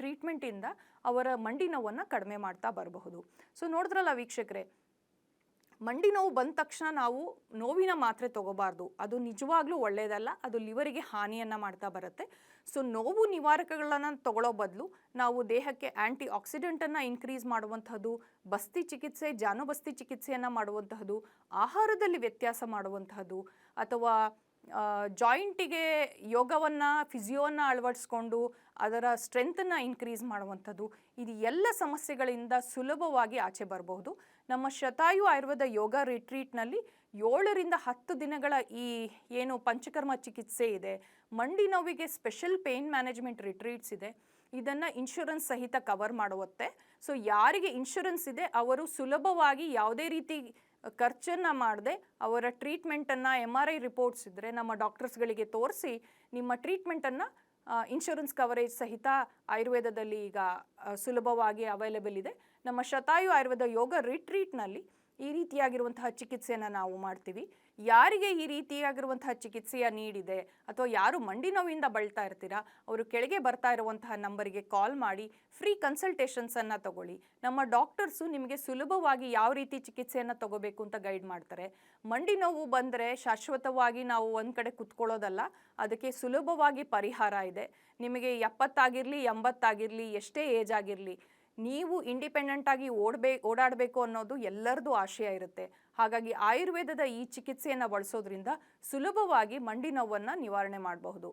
ಟ್ರೀಟ್ಮೆಂಟಿಂದ ಅವರ ಮಂಡಿ ನೋವನ್ನು ಕಡಿಮೆ ಮಾಡ್ತಾ ಬರಬಹುದು. ಸೊ ನೋಡಿದ್ರಲ್ಲ ವೀಕ್ಷಕರೇ, ಮಂಡಿ ನೋವು ಬಂದ ತಕ್ಷಣ ನಾವು ನೋವಿನ ಮಾತ್ರೆ ತಗೋಬಾರ್ದು. ಅದು ನಿಜವಾಗ್ಲೂ ಒಳ್ಳೆಯದಲ್ಲ, ಅದು ಲಿವರಿಗೆ ಹಾನಿಯನ್ನು ಮಾಡ್ತಾ ಬರುತ್ತೆ. ಸೊ ನೋವು ನಿವಾರಕಗಳನ್ನು ತಗೊಳ್ಳೋ ಬದಲು ನಾವು ದೇಹಕ್ಕೆ ಆ್ಯಂಟಿ ಆಕ್ಸಿಡೆಂಟನ್ನು ಇನ್ಕ್ರೀಸ್ ಮಾಡುವಂತಹದ್ದು, ಬಸ್ತಿ ಚಿಕಿತ್ಸೆ, ಜಾನುಬಸ್ತಿ ಚಿಕಿತ್ಸೆಯನ್ನು ಮಾಡುವಂತಹದ್ದು, ಆಹಾರದಲ್ಲಿ ವ್ಯತ್ಯಾಸ ಮಾಡುವಂತಹದ್ದು, ಅಥವಾ ಜಾಯಿಂಟಿಗೆ ಯೋಗವನ್ನು, ಫಿಸಿಯೋವನ್ನು ಅಳವಡಿಸ್ಕೊಂಡು ಅದರ ಸ್ಟ್ರೆಂತನ್ನು ಇನ್ಕ್ರೀಸ್ ಮಾಡುವಂಥದ್ದು, ಇದು ಎಲ್ಲ ಸಮಸ್ಯೆಗಳಿಂದ ಸುಲಭವಾಗಿ ಆಚೆ ಬರಬಹುದು. ನಮ್ಮ ಶತಾಯು ಆಯುರ್ವೇದ ಯೋಗ ರಿಟ್ರೀಟ್ನಲ್ಲಿ 7ರಿಂದ 10 ದಿನಗಳ ಈ ಏನು ಪಂಚಕರ್ಮ ಚಿಕಿತ್ಸೆ ಇದೆ, ಮಂಡಿ ನೋವಿಗೆ ಸ್ಪೆಷಲ್ ಪೇನ್ ಮ್ಯಾನೇಜ್ಮೆಂಟ್ ರಿಟ್ರೀಟ್ಸ್ ಇದೆ. ಇದನ್ನು ಇನ್ಶೂರೆನ್ಸ್ ಸಹಿತ ಕವರ್ ಮಾಡುತ್ತೆ. ಸೊ ಯಾರಿಗೆ ಇನ್ಶೂರೆನ್ಸ್ ಇದೆ ಅವರು ಸುಲಭವಾಗಿ ಯಾವುದೇ ರೀತಿ ಖರ್ಚನ್ನು ಮಾಡದೆ ಅವರ ಟ್ರೀಟ್ಮೆಂಟನ್ನು MRI ರಿಪೋರ್ಟ್ಸ್ ಇದ್ದರೆ ನಮ್ಮ ಡಾಕ್ಟರ್ಸ್ಗಳಿಗೆ ತೋರಿಸಿ ನಿಮ್ಮ ಟ್ರೀಟ್ಮೆಂಟನ್ನು ಇನ್ಶೂರೆನ್ಸ್ ಕವರೇಜ್ ಸಹಿತ ಆಯುರ್ವೇದದಲ್ಲಿ ಈಗ ಸುಲಭವಾಗಿ ಅವೈಲೇಬಲ್ ಇದೆ. ನಮ್ಮ ಶತಾಯು ಆಯುರ್ವೇದ ಯೋಗ ರಿಟ್ರೀಟ್ನಲ್ಲಿ ಈ ರೀತಿಯಾಗಿರುವಂತಹ ಚಿಕಿತ್ಸೆಯನ್ನು ನಾವು ಮಾಡ್ತೀವಿ. ಯಾರಿಗೆ ಈ ರೀತಿಯಾಗಿರುವಂತಹ ಚಿಕಿತ್ಸೆಯ ನೀಡಿದೆ ಅಥವಾ ಯಾರು ಮಂಡಿ ನೋವಿಂದ ಬಳಲ್ತಾ ಇರ್ತೀರಾ ಅವರು ಕೆಳಗೆ ಬರ್ತಾ ಇರುವಂತಹ ನಂಬರಿಗೆ ಕಾಲ್ ಮಾಡಿ ಫ್ರೀ ಕನ್ಸಲ್ಟೇಷನ್ಸನ್ನು ತಗೊಳ್ಳಿ. ನಮ್ಮ ಡಾಕ್ಟರ್ಸು ನಿಮಗೆ ಸುಲಭವಾಗಿ ಯಾವ ರೀತಿ ಚಿಕಿತ್ಸೆಯನ್ನು ತಗೋಬೇಕು ಅಂತ ಗೈಡ್ ಮಾಡ್ತಾರೆ. ಮಂಡಿ ನೋವು ಬಂದರೆ ಶಾಶ್ವತವಾಗಿ ನಾವು ಒಂದು ಕಡೆ ಕುತ್ಕೊಳ್ಳೋದಲ್ಲ, ಅದಕ್ಕೆ ಸುಲಭವಾಗಿ ಪರಿಹಾರ ಇದೆ. ನಿಮಗೆ 70 ಆಗಿರಲಿ, 80 ಆಗಿರಲಿ, ಎಷ್ಟೇ ಏಜ್ ಆಗಿರಲಿ, ನೀವು ಇಂಡಿಪೆಂಡೆಂಟಾಗಿ ಓಡಾಡಬೇಕು ಅನ್ನೋದು ಎಲ್ಲರದ್ದು ಆಶಯ ಇರುತ್ತೆ. ಹಾಗಾಗಿ ಆಯುರ್ವೇದದ ಈ ಚಿಕಿತ್ಸೆಯನ್ನು ಬಳಸೋದ್ರಿಂದ ಸುಲಭವಾಗಿ ಮಂಡಿ ನೋವನ್ನು ನಿವಾರಣೆ ಮಾಡಬಹುದು.